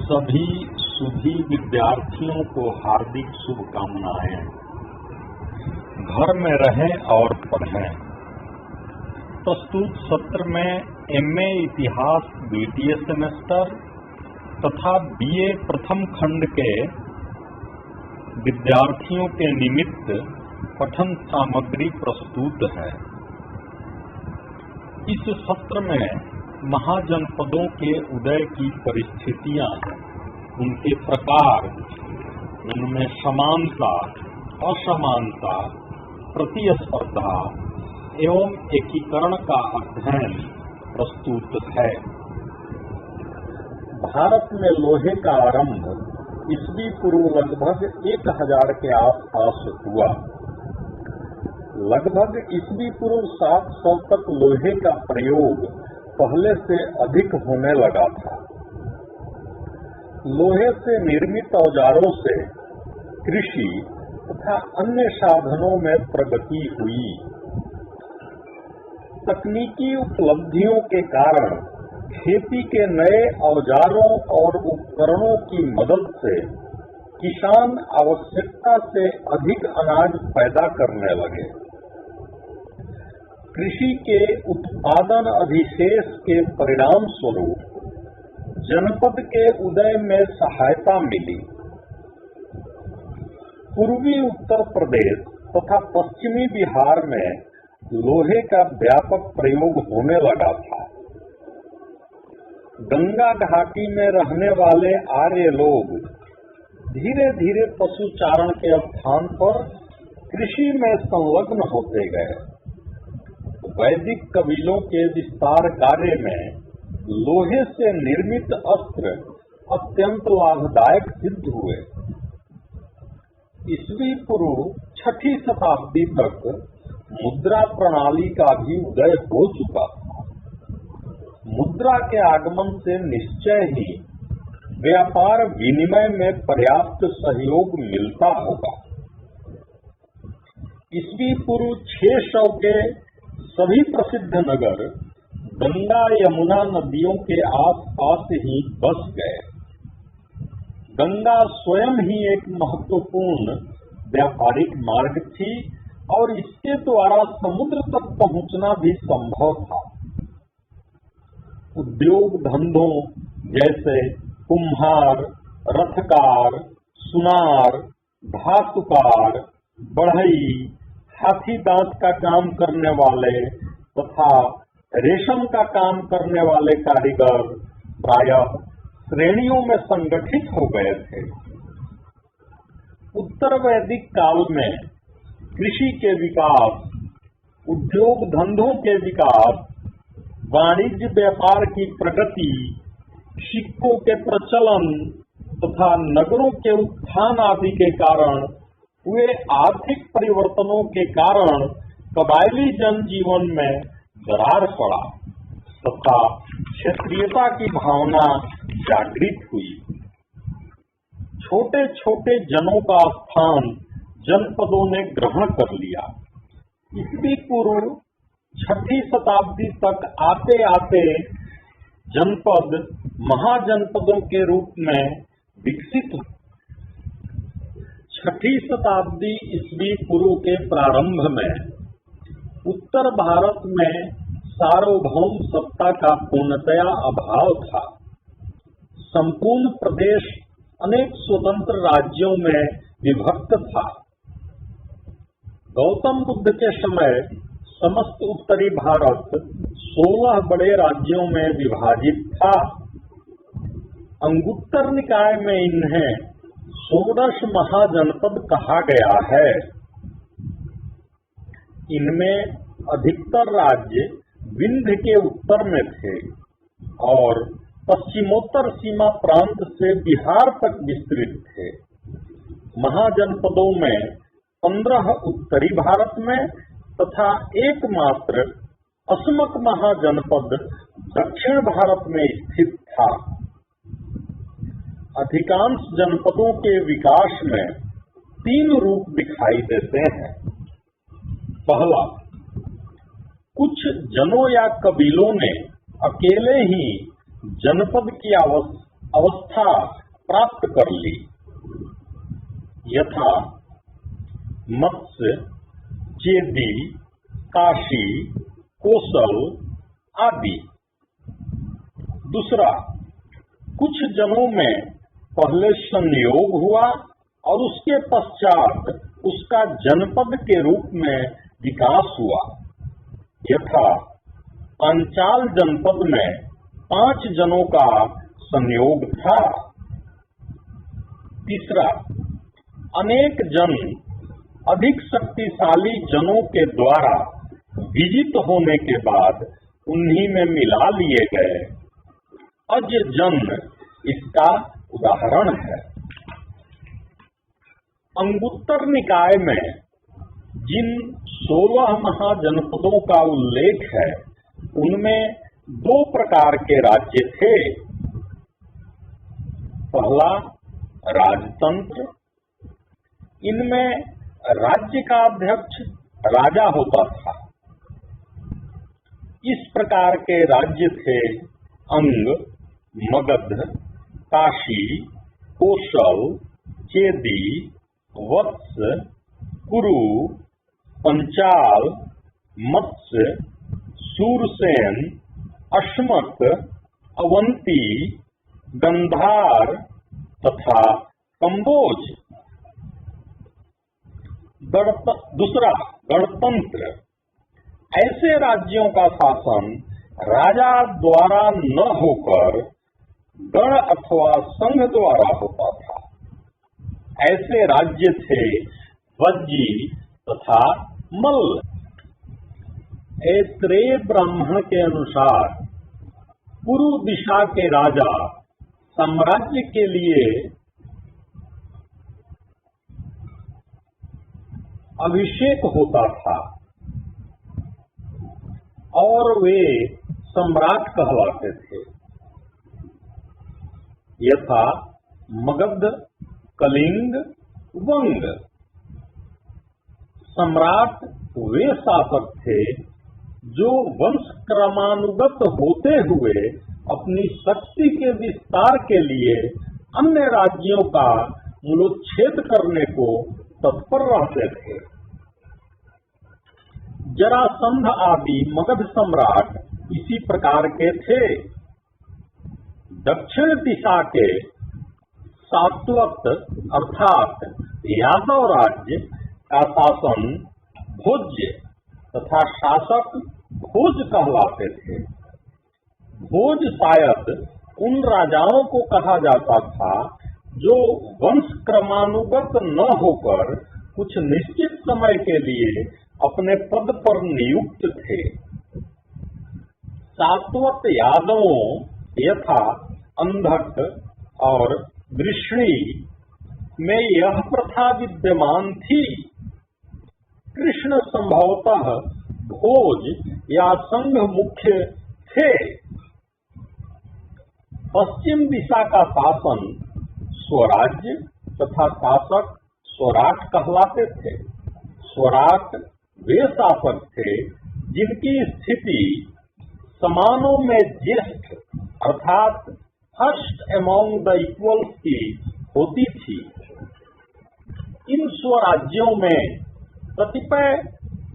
सभी सुधी विद्यार्थियों को हार्दिक शुभकामनाएं। घर में रहें और पढ़ें। प्रस्तुत सत्र में एमए इतिहास द्वितीय सेमेस्टर तथा बीए प्रथम खंड के विद्यार्थियों के निमित्त पठन सामग्री प्रस्तुत है। इस सत्र में महाजनपदों के उदय की परिस्थितियां, उनके प्रकार, उनमें समानता, असमानता, प्रतिस्पर्धा एवं एकीकरण का अध्ययन प्रस्तुत है। भारत में लोहे का आरंभ ईस्वी पूर्व लगभग 1000 के आसपास हुआ। लगभग ईस्वी पूर्व 700 तक लोहे का प्रयोग पहले से अधिक होने लगा था। लोहे से निर्मित औजारों से कृषि तथा अन्य साधनों में प्रगति हुई। तकनीकी उपलब्धियों के कारण खेती के नए औजारों और उपकरणों की मदद से किसान आवश्यकता से अधिक अनाज पैदा करने लगे। कृषि के उत्पादन अधिशेष के परिणाम स्वरूप जनपद के उदय में सहायता मिली। पूर्वी उत्तर प्रदेश तथा पश्चिमी बिहार में लोहे का व्यापक प्रयोग होने लगा था। गंगा घाटी में रहने वाले आर्य लोग धीरे धीरे पशुचारण के स्थान पर कृषि में संलग्न होते गए। वैदिक कबीलों के विस्तार कार्य में लोहे से निर्मित अस्त्र अत्यंत लाभदायक सिद्ध हुए। ईस्वी पूर्व 6ठी शताब्दी तक मुद्रा प्रणाली का भी उदय हो चुका था। मुद्रा के आगमन से निश्चय ही व्यापार विनिमय में पर्याप्त सहयोग मिलता होगा। ईस्वी पूर्व 600 के सभी प्रसिद्ध नगर गंगा यमुना नदियों के आसपास ही बस गए। गंगा स्वयं ही एक महत्वपूर्ण व्यापारिक मार्ग थी और इसके द्वारा समुद्र तक पहुंचना भी संभव था। उद्योग धंधों जैसे कुम्हार, रथकार, सुनार, धातुकार, बढ़ई, हाथी दांत का काम करने वाले तथा रेशम का काम करने वाले कारीगर प्रायः श्रेणियों में संगठित हो गए थे। उत्तर वैदिक काल में कृषि के विकास, उद्योग धंधों के विकास, वाणिज्य व्यापार की प्रगति, सिक्कों के प्रचलन तथा नगरों के उत्थान आदि के कारण हुए आर्थिक परिवर्तनों के कारण कबायली जनजीवन में दरार पड़ा तथा क्षेत्रीयता की भावना जागृत हुई। छोटे छोटे जनों का स्थान जनपदों ने ग्रहण कर लिया। ईस्वी पूर्व 6ठी शताब्दी तक आते आते जनपद महाजनपदों के रूप में विकसित। 6ठी शताब्दी ईस्वी पूर्व के प्रारंभ में उत्तर भारत में सार्वभौम सत्ता का पूर्णतया अभाव था। संपूर्ण प्रदेश अनेक स्वतंत्र राज्यों में विभक्त था। गौतम बुद्ध के समय समस्त उत्तरी भारत 16 बड़े राज्यों में विभाजित था। अंगुत्तर निकाय में इन्हें 16 महाजनपद कहा गया है। इनमें अधिकतर राज्य विंध्य के उत्तर में थे और पश्चिमोत्तर सीमा प्रांत से बिहार तक विस्तृत थे। महाजनपदों में 15 उत्तरी भारत में तथा एकमात्र अस्मक महाजनपद दक्षिण भारत में स्थित था। अधिकांश जनपदों के विकास में 3 रूप दिखाई देते हैं। पहला, कुछ जनों या कबीलों ने अकेले ही जनपद की अवस्था प्राप्त कर ली, यथा मत्स्य, चेदी, काशी, कोसल आदि। दूसरा, कुछ जनों में पहले संयोग हुआ और उसके पश्चात उसका जनपद के रूप में विकास हुआ, यथा पांचाल जनपद में 5 जनों का संयोग था। तीसरा, अनेक जन अधिक शक्तिशाली जनों के द्वारा विजित होने के बाद उन्हीं में मिला लिए गए। अज जन इसका उदाहरण है। अंगुत्तर निकाय में जिन 16 महाजनपदों का उल्लेख है, उनमें 2 प्रकार के राज्य थे। पहला, राजतंत्र। इनमें राज्य का अध्यक्ष राजा होता था। इस प्रकार के राज्य थे अंग, मगध, काशी, कोशल, चेदी, वत्स, कुरु, पंचाल, मत्स्य, सूरसेन, अश्मक, अवंती, गंधार तथा कंबोज। दूसरा, गणतंत्र। ऐसे राज्यों का शासन राजा द्वारा न होकर गण अथवा संघ द्वारा होता था। ऐसे राज्य थे वज्जी तथा मल्ल। ऐत्रेय ब्राह्मण के अनुसार पूर्व दिशा के राजा साम्राज्य के लिए अभिषेक होता था और वे सम्राट कहलाते थे, यथा मगध, कलिंग, वंग। सम्राट वे शासक थे जो वंश क्रमानुगत होते हुए अपनी शक्ति के विस्तार के लिए अन्य राज्यों का मूलोच्छेद करने को तत्पर रहते थे। जरासंध आदि मगध सम्राट इसी प्रकार के थे। दक्षिण दिशा के सात्वत अर्थात यादव राज्य का शासन भोज्य तथा शासक भोज कहलाते थे। भोज शायद उन राजाओं को कहा जाता था जो वंश क्रमानुगत न होकर कुछ निश्चित समय के लिए अपने पद पर नियुक्त थे। सात्वत यादवों यथा अंधक और वृष्णि में यह प्रथा विद्यमान थी। कृष्ण संभवतः भोज या संघ मुख्य थे। पश्चिम दिशा का शासन स्वराज्य तथा शासक स्वराट कहलाते थे। स्वराट वे शासक थे जिनकी स्थिति समानों में ज्येष्ठ अर्थात फर्स्ट अमॉन्ग द इक्वल्स की होती थी। इन स्वराज्यों में कतिपय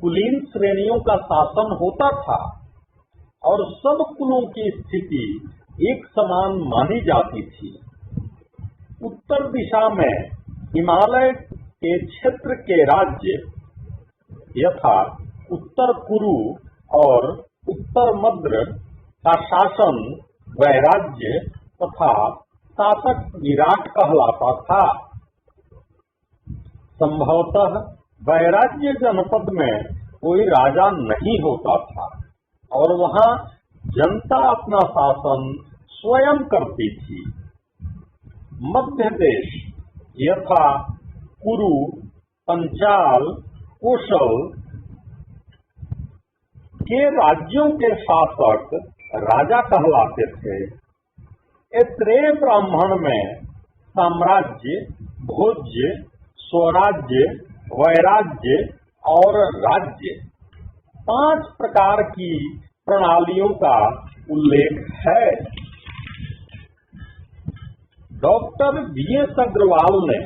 कुलीन श्रेणियों का शासन होता था और सब कुलों की स्थिति एक समान मानी जाती थी। उत्तर दिशा में हिमालय के क्षेत्र के राज्य यथा उत्तर कुरु और उत्तर मद्र का शासन वैराज्य तथा शासक विराट कहलाता था। संभवतः वैराज्य जनपद में कोई राजा नहीं होता था और वहां जनता अपना शासन स्वयं करती थी। मध्य देश यथा कुरु, पंचाल, कोशल के राज्यों के शासक राजा कहलाते थे। ऐत्रेय ब्राह्मण में साम्राज्य, भोज्य, स्वराज्य, वैराज्य और राज्य 5 प्रकार की प्रणालियों का उल्लेख है। Doctor VS. अग्रवाल ने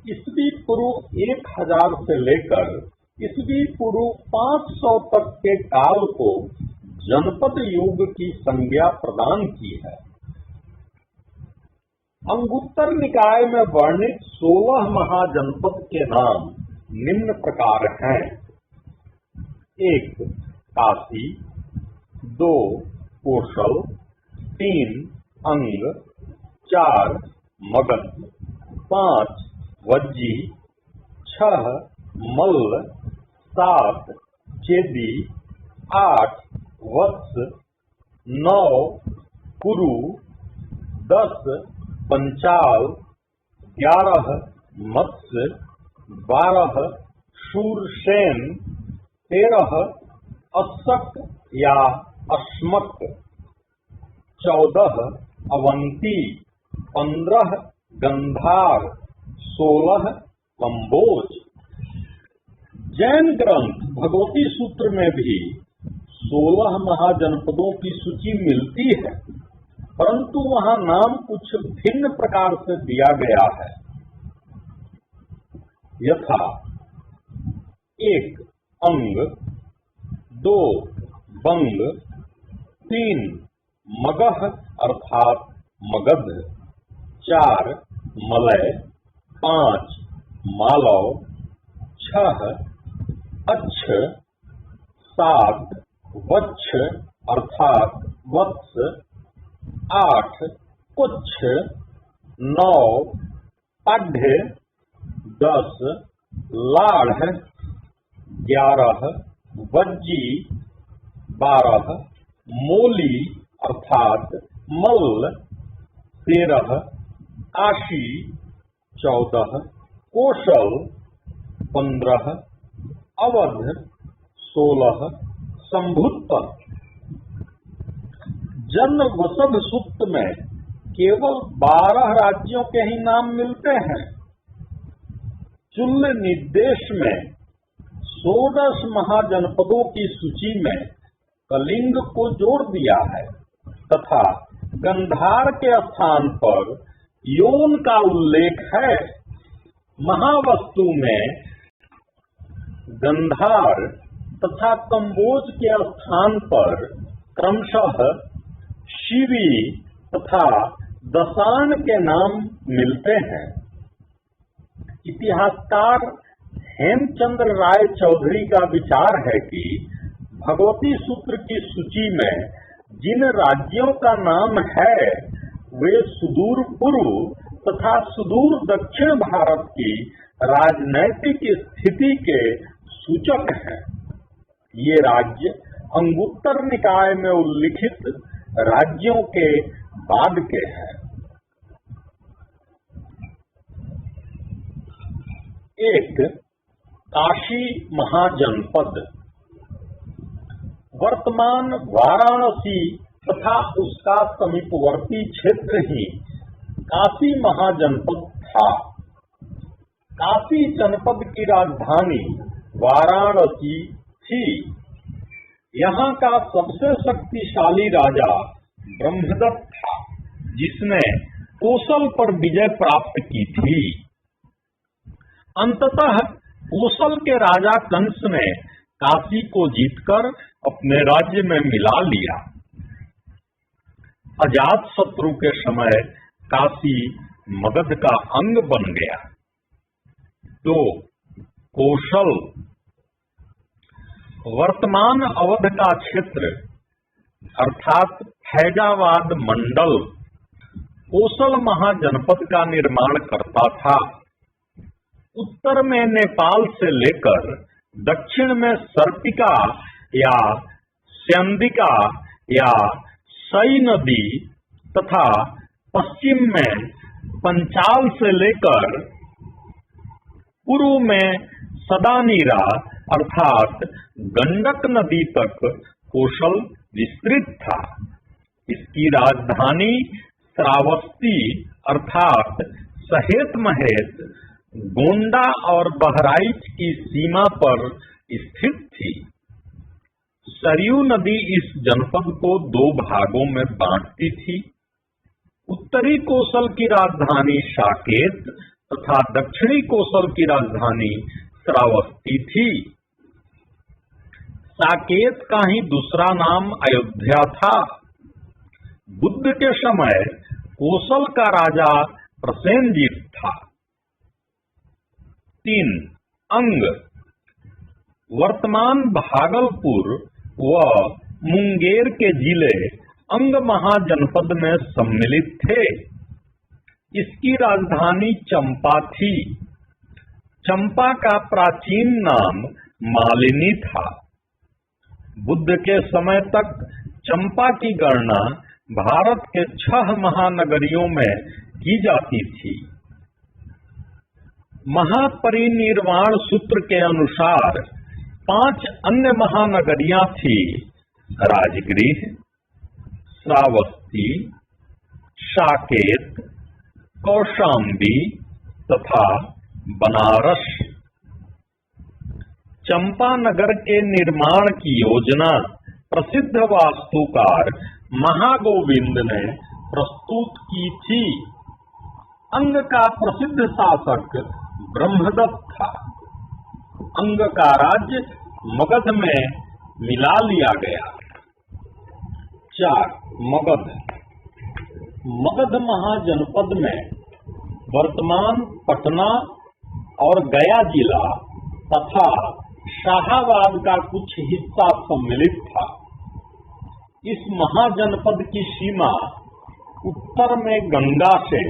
ईस्वी पूर्व 1000 से लेकर ईस्वी पूर्व 500 तक के काल को जनपद युग की संज्ञा प्रदान की है। अंगुत्तर निकाय में वर्णित 16 महाजनपद के नाम निम्न प्रकार हैं। 1 काशी, 2 कोशल, 3 अंग, 4 मगध, 5 वज्जी, 6 मल्ल, 7 चेदी, 8 वत्स, 9 कुरु, 10 पंचाल, 11 मत्स्य, 12 शूरसेन, 13 अस्सक या अस्मक, 14 अवंती, 15 गंधार, 16 कंबोज। जैन ग्रंथ भगवती सूत्र में भी 16 महाजनपदों की सूची मिलती है, परंतु वहां नाम कुछ भिन्न प्रकार से दिया गया है। यथा 1 अंग, 2 बंग, 3 मगध अर्थात मगध, 4 मलय, 5 मालव, 6 अच्छ, 7 वच्छ अर्थात वत्स, 8 कुच्छ, 9 पाढ़्य, 10 लाढ़, 11 वज्जी, 12 मोली अर्थात मल्ल, 13 काशी, 14 कोशल, 15 अवध, 16 संभुत्तर। जन वसभ सूक्त में केवल 12 राज्यों के ही नाम मिलते हैं। चुल्ल निर्देश में 16 महाजनपदों की सूची में कलिंग को जोड़ दिया है तथा गंधार के स्थान पर योन का उल्लेख है। महावस्तु में गंधार तथा कंबोज के स्थान पर क्रमशः शिवी तथा दशान के नाम मिलते हैं। इतिहासकार हेमचंद्र राय चौधरी का विचार है कि भगवती सूत्र की सूची में जिन राज्यों का नाम है वे सुदूर पूर्व तथा सुदूर दक्षिण भारत की राजनैतिक स्थिति के सूचक हैं। ये राज्य अंगुत्तर निकाय में उल्लिखित राज्यों के बाद के हैं। 1 काशी महाजनपद वर्तमान वाराणसी तथा उसका समीपवर्ती क्षेत्र ही काशी महाजनपद था। काशी जनपद की राजधानी वाराणसी थी। यहाँ का सबसे शक्तिशाली राजा ब्रह्मदत्त था, जिसने कोसल पर विजय प्राप्त की थी। अंततः कोसल के राजा कंस ने काशी को जीतकर अपने राज्य में मिला लिया। अजात शत्रु के समय काशी मगध का अंग बन गया। 2 कोशल वर्तमान अवध का क्षेत्र अर्थात फैजाबाद मंडल कोसल महाजनपद का निर्माण करता था। उत्तर में नेपाल से लेकर दक्षिण में सर्पिका या स्यंदिका या सई नदी तथा पश्चिम में पंचाल से लेकर पूर्व में सदानीरा अर्थात गंडक नदी तक कोशल विस्तृत था। इसकी राजधानी श्रावस्ती अर्थात सहेत महेत गोंडा और बहराइच की सीमा पर स्थित थी। सरयू नदी इस जनपद को 2 भागों में बांटती थी। उत्तरी कोसल की राजधानी साकेत तथा दक्षिणी कोसल की राजधानी श्रावस्ती थी। साकेत का ही दूसरा नाम अयोध्या था। बुद्ध के समय कोसल का राजा प्रसेनजीत था। 3. अंग वर्तमान भागलपुर व मुंगेर के जिले अंग महाजनपद में सम्मिलित थे। इसकी राजधानी चंपा थी। चंपा का प्राचीन नाम मालिनी था। बुद्ध के समय तक चंपा की गणना भारत के 6 महानगरियों में की जाती थी। महापरिनिर्वाण सूत्र के अनुसार 5 अन्य महानगरियां थी: राजगृह, श्रावस्ती, साकेत, कौशाम्बी तथा बनारस। चंपानगर के निर्माण की योजना प्रसिद्ध वास्तुकार महागोविंद ने प्रस्तुत की थी। अंग का प्रसिद्ध शासक ब्रह्मदत्त था। अंग का राज्य मगध में मिला लिया गया। 4. मगध महाजनपद में वर्तमान पटना और गया जिला तथा शाहाबाद का कुछ हिस्सा सम्मिलित था। इस महाजनपद की सीमा उत्तर में गंगा से,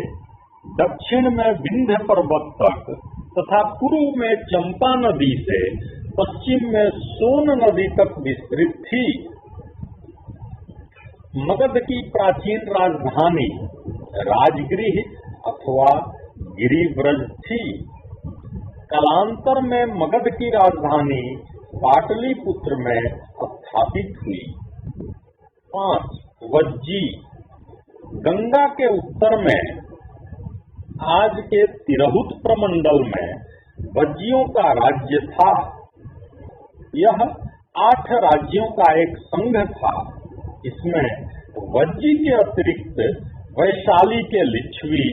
दक्षिण में विंध्य पर्वत तक तथा पूर्व में चंपा नदी से पश्चिम में सोन नदी तक विस्तृत थी। मगध की प्राचीन राजधानी राजगृह अथवा गिरिव्रज थी। कालांतर में मगध की राजधानी पाटलिपुत्र में स्थापित हुई। 5. वज्जी गंगा के उत्तर में आज के तिरहुत प्रमंडल में वज्जियों का राज्य था। यह 8 राज्यों का एक संघ था। इसमें वज्जी के अतिरिक्त वैशाली के लिच्छवी,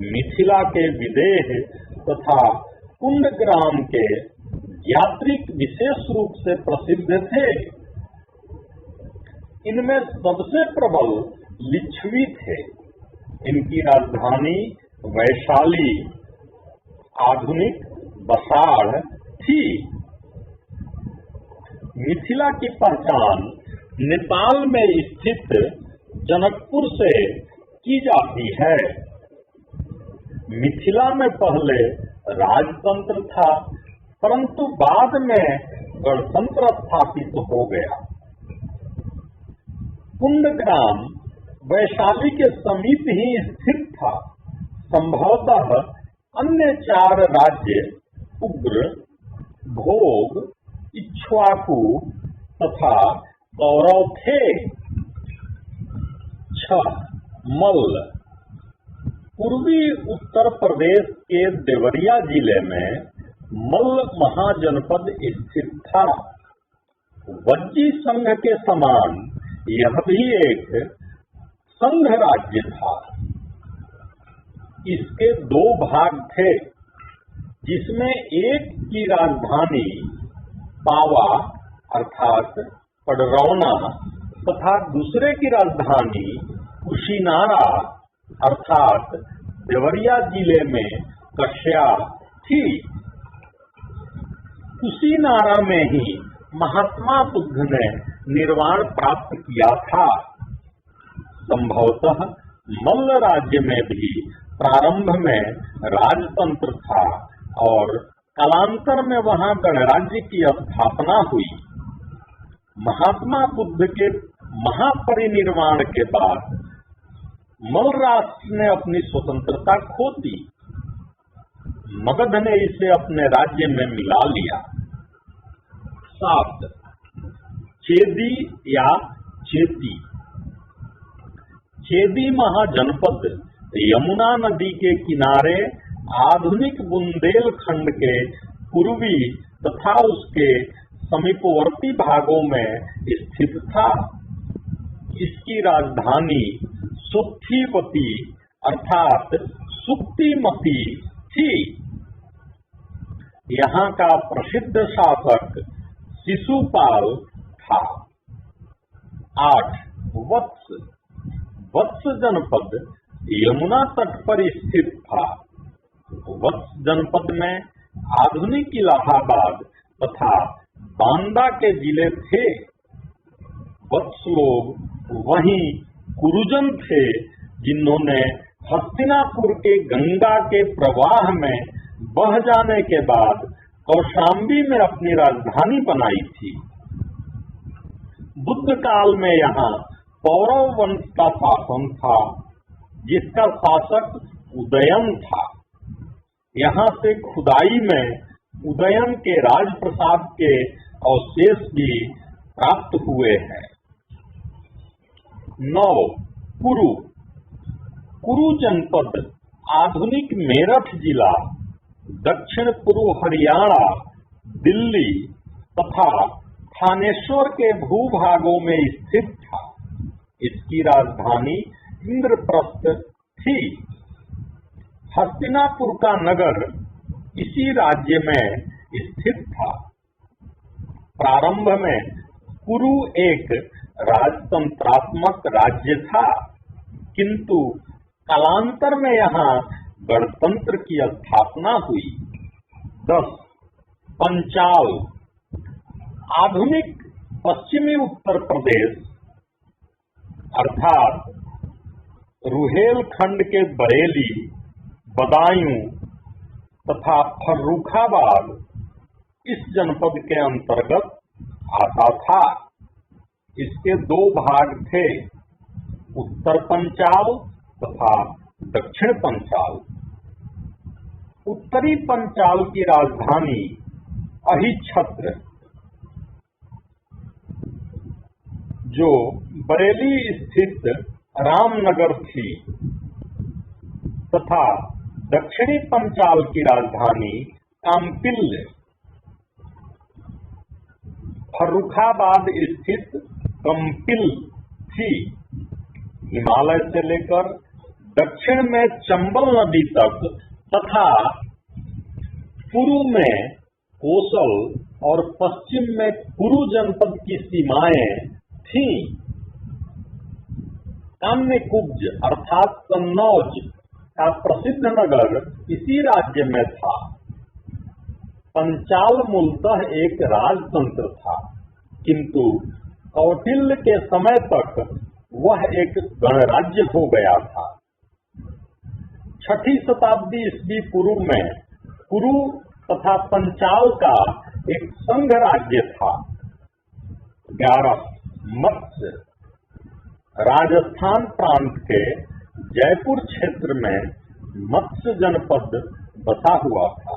मिथिला के विदेह तथा कुंडग्राम के यात्रिक विशेष रूप से प्रसिद्ध थे। इनमें सबसे प्रबल लिच्छवी थे। इनकी राजधानी वैशाली, आधुनिक बसाड़ थी। मिथिला की पहचान नेपाल में स्थित जनकपुर से की जाती है। मिथिला में पहले राजतंत्र था, परंतु बाद में गणतंत्र स्थापित हो गया। कुंडग्राम वैशाली के समीप ही स्थित था। संभवतः अन्य 4 राज्य उग्र, भोग, इक्ष्वाकु तथा कौरव थे। 6. मल्ल पूर्वी उत्तर प्रदेश के देवरिया जिले में मल्ल महाजनपद स्थित था। वज्जी संघ के समान यह भी एक संघ राज्य था। इसके 2 भाग थे, जिसमें एक की राजधानी पावा अर्थात पडरौना तथा दूसरे की राजधानी कुशीनारा अर्थात देवरिया जिले में कश्या थी। कुशीनारा में ही महात्मा बुद्ध ने निर्वाण प्राप्त किया था। संभवतः मल्ल राज्य में भी प्रारंभ में राजतंत्र था और कालांतर में वहां गणराज्य की स्थापना हुई। महात्मा बुद्ध के महापरिनिर्वाण के बाद मल्ल राष्ट्र ने अपनी स्वतंत्रता खो दी। मगध ने इसे अपने राज्य में मिला लिया। 7. चेदी या चेती चेदी महाजनपद यमुना नदी के किनारे आधुनिक बुंदेलखंड के पूर्वी तथा उसके समीपवर्ती भागों में स्थित था। इसकी राजधानी सुत्थिवती अर्थात सुक्तिमती थी। यहाँ का प्रसिद्ध शासक शिशुपाल था। 8. वत्स। वत्स जनपद यमुना तट पर स्थित था। वत्स जनपद में आधुनिक इलाहाबाद तथा बांदा के जिले थे। वत्स लोग वहीं कुरुजन थे जिन्होंने हस्तिनापुर के गंगा के प्रवाह में बह जाने के बाद कौशाम्बी में अपनी राजधानी बनाई थी। बुद्ध काल में यहाँ पौरव वंश का शासन था, जिसका शासक उदयन था। यहाँ से खुदाई में उदयन के राजप्रसाद के अवशेष भी प्राप्त हुए हैं। 9. कुरु। कुरु जनपद आधुनिक मेरठ जिला, दक्षिण पूर्व हरियाणा, दिल्ली तथा थानेश्वर के भूभागों में स्थित था। इसकी राजधानी इंद्रप्रस्थ थी। हस्तिनापुर का नगर इसी राज्य में स्थित था। प्रारंभ में कुरु एक राजतंत्रात्मक राज्य था, किंतु कालांतर में यहाँ गणतंत्र की स्थापना हुई। 10. पंचाल। आधुनिक पश्चिमी उत्तर प्रदेश अर्थात रुहेलखंड के बरेली, बदायूं तथा फर्रुखाबाद इस जनपद के अंतर्गत आता था। इसके 2 भाग थे, उत्तर पंचाल तथा दक्षिण पंचाल। उत्तरी पंचाल की राजधानी अहिच्छत्र, जो बरेली स्थित रामनगर थी, तथा दक्षिणी पंचाल की राजधानी काम्पिल्य, फर्रुखाबाद स्थित कंपिल थी। हिमालय से लेकर दक्षिण में चंबल नदी तक तथा पूर्व में कोसल और पश्चिम में कुरु जनपद की सीमाएं थीं। काम्यकुब्ज अर्थात कन्नौज का प्रसिद्ध नगर इसी राज्य में था। पंचाल मूलतः एक राजतंत्र था, किंतु कौटिल्य के समय तक वह एक गणराज्य हो गया था। 6ठी शताब्दी ईस्वी पूर्व में कुरु तथा पंचाल का एक संघ राज्य था। 11. मत्स्य। राजस्थान प्रांत के जयपुर क्षेत्र में मत्स्य जनपद बसा हुआ था।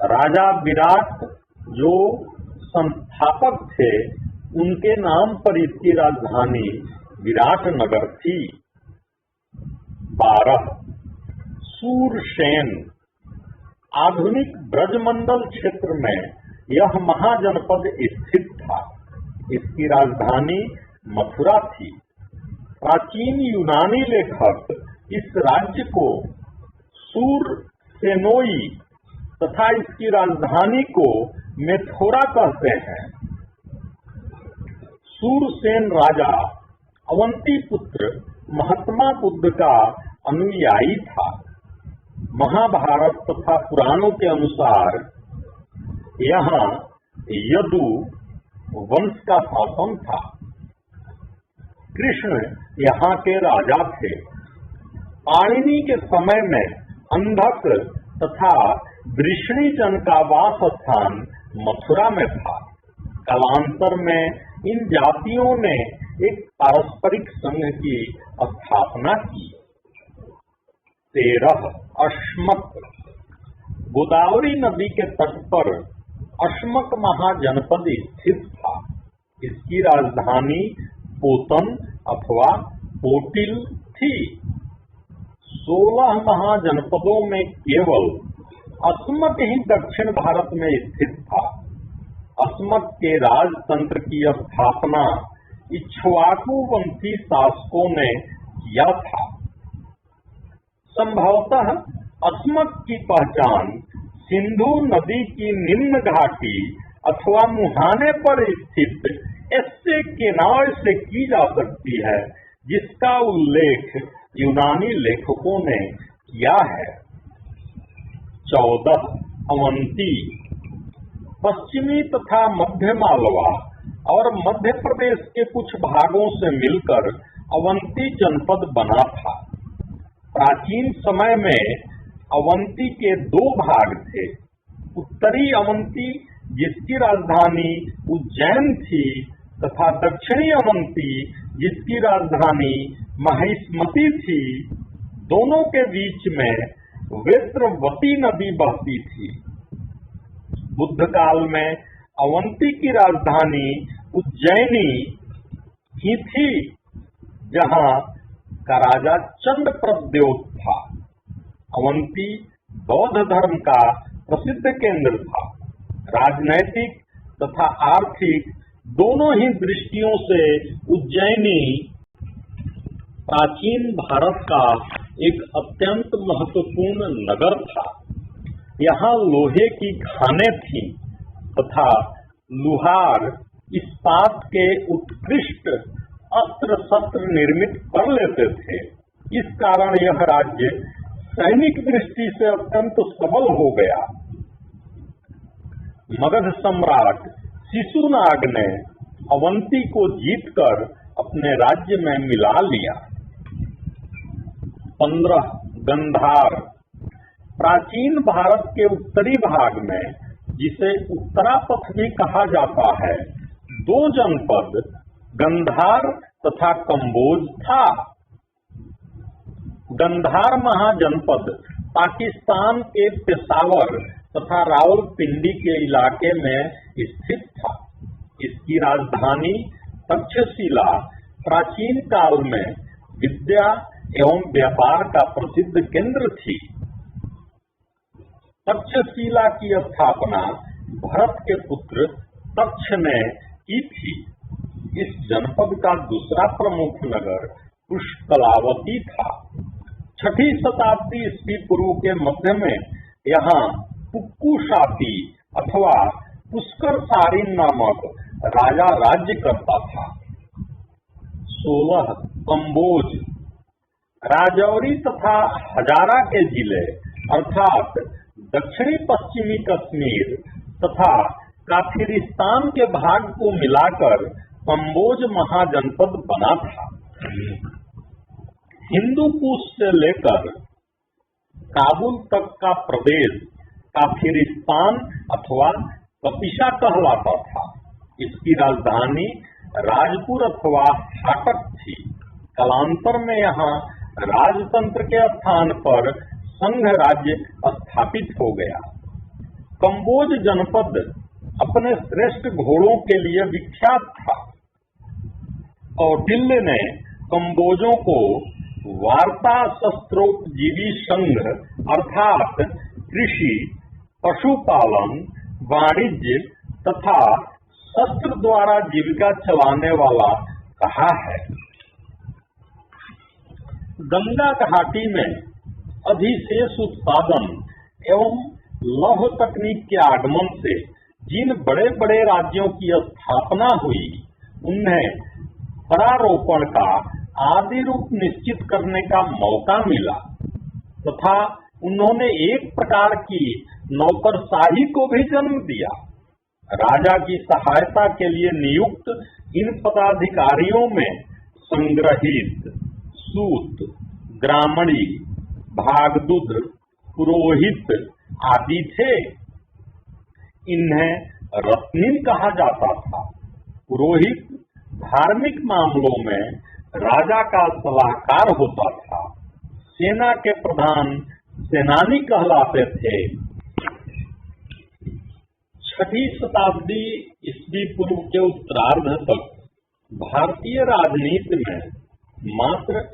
राजा विराट जो संस्थापक थे, उनके नाम पर इसकी राजधानी विराटनगर थी। 12. सूरसेन। आधुनिक ब्रजमंडल क्षेत्र में यह महाजनपद स्थित था। इसकी राजधानी मथुरा थी। प्राचीन यूनानी लेखक इस राज्य को सूरसेनोई तथा इसकी राजधानी को मेथोरा कहते हैं। सूरसेन राजा अवंती पुत्र महात्मा बुद्ध का अनुयायी था। महाभारत तथा पुराणों के अनुसार यहाँ यदु वंश का शासन था। कृष्ण यहाँ के राजा थे। पाणिनि के समय में अंधक तथा वृष्णि जन का वास स्थान मथुरा में था। कालांतर में इन जातियों ने एक पारस्परिक संघ की स्थापना की। 13. अश्मक। गोदावरी नदी के तट पर अश्मक महाजनपद स्थित था। इसकी राजधानी पोतन अथवा पोटिल थी। 16 महाजनपदों में केवल अस्मक ही दक्षिण भारत में स्थित था। अस्मक के राजतंत्र की स्थापना इक्ष्वाकु वंशी शासकों ने किया था। संभवतः अस्मक की पहचान सिंधु नदी की निम्न घाटी अथवा मुहाने पर स्थित ऐसे केनाल से की जा सकती है जिसका उल्लेख यूनानी लेखकों ने किया है। 14 अवंती। पश्चिमी तथा मध्य मालवा और मध्य प्रदेश के कुछ भागों से मिलकर अवंती जनपद बना था। प्राचीन समय में अवंती के दो भाग थे। उत्तरी अवंती जिसकी राजधानी उज्जैन थी तथा दक्षिणी अवंती जिसकी राजधानी महिष्मती थी। दोनों के बीच में वेत्रवती नदी बहती थी। बुद्ध काल में अवंती की राजधानी उज्जैनी ही थी, जहां का राजा चंद्रप्रद्योत था। अवंती बौद्ध धर्म का प्रसिद्ध केंद्र था। राजनैतिक तथा आर्थिक दोनों ही दृष्टियों से उज्जैनी प्राचीन भारत का एक अत्यंत महत्वपूर्ण नगर था। यहाँ लोहे की खानें थीं तथा लुहार इस्पात के उत्कृष्ट अस्त्र शस्त्र निर्मित कर लेते थे। इस कारण यह राज्य सैनिक दृष्टि से अत्यंत सबल हो गया। मगध सम्राट शिशुनाग ने अवंती को जीतकर अपने राज्य में मिला लिया। 15 गंधार। प्राचीन भारत के उत्तरी भाग में, जिसे उत्तरापथ भी कहा जाता है, दो जनपद गंधार तथा कंबोज था। गंधार महाजनपद पाकिस्तान के पेशावर तथा रावलपिंडी के इलाके में स्थित था। इसकी राजधानी तक्षशिला प्राचीन काल में विद्या एवं व्यापार का प्रसिद्ध केंद्र थी। तक्षशिला की स्थापना भरत के पुत्र तक्ष ने की थी। इस जनपद का दूसरा प्रमुख नगर पुष्कलावती था। 6ठी शताब्दी ईस्वी पूर्व के मध्य में यहाँ पुक्कुशाती अथवा पुष्कर सारिन नामक राजा राज्य करता था। 16 कंबोज। राजौरी तथा हजारा के जिले अर्थात दक्षिणी पश्चिमी कश्मीर तथा काफिरिस्तान के भाग को मिलाकर कंबोज महाजनपद बना था। हिंदू कुश से लेकर काबुल तक का प्रदेश काफिरिस्तान अथवा कपिशा कहलाता था। इसकी राजधानी राजपुर अथवा हाटक थी। कालांतर में यहाँ राजतंत्र के स्थान पर संघ राज्य स्थापित हो गया। कंबोज जनपद अपने श्रेष्ठ घोड़ों के लिए विख्यात था। कौटिल्य ने कंबोजों को वार्ता शस्त्रोपजीवी संघ अर्थात कृषि, पशुपालन, वाणिज्य तथा शस्त्र द्वारा जीविका चलाने वाला कहा है। गंगा घाटी में अधिशेष उत्पादन एवं लौह तकनीक के आगमन से जिन बड़े बड़े राज्यों की स्थापना हुई, उन्हें परारोपण का आदि रूप निश्चित करने का मौका मिला तथा उन्होंने एक प्रकार की नौकरशाही को भी जन्म दिया। राजा की सहायता के लिए नियुक्त इन पदाधिकारियों में संग्रहित, सूत, ग्रामणी, भागदूत, पुरोहित आदि थे। इन्हें रत्नीन कहा जाता था। पुरोहित धार्मिक मामलों में राजा का सलाहकार होता था। सेना के प्रधान सेनानी कहलाते थे। 6ठी शताब्दी ईस्वी पूर्व के उत्तरार्ध तक भारतीय राजनीति में मात्र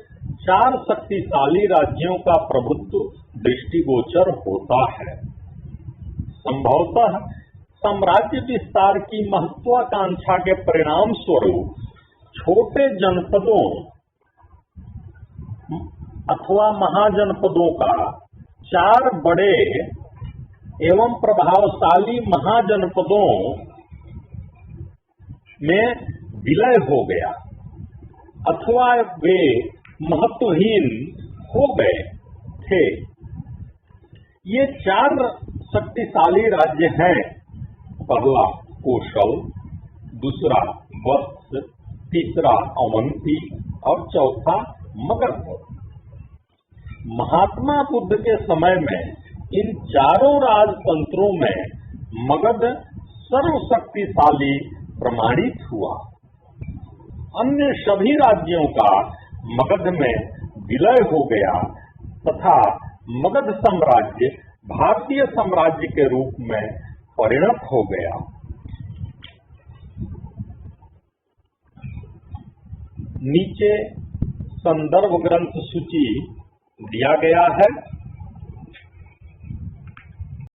4 शक्तिशाली राज्यों का प्रभुत्व दृष्टिगोचर होता है। संभवतः साम्राज्य विस्तार की महत्वाकांक्षा के परिणाम स्वरूप छोटे जनपदों अथवा महाजनपदों का 4 बड़े एवं प्रभावशाली महाजनपदों में विलय हो गया अथवा वे महत्वहीन हो गए थे। ये 4 शक्तिशाली राज्य हैं। पहला कोशल, दूसरा वत्स, तीसरा अवंती और चौथा मगध। महात्मा बुद्ध के समय में इन चारों राजतंत्रों में मगध सर्वशक्तिशाली प्रमाणित हुआ। अन्य सभी राज्यों का मगध में विलय हो गया तथा मगध साम्राज्य भारतीय साम्राज्य के रूप में परिणत हो गया। नीचे संदर्भ ग्रंथ सूची दिया गया है।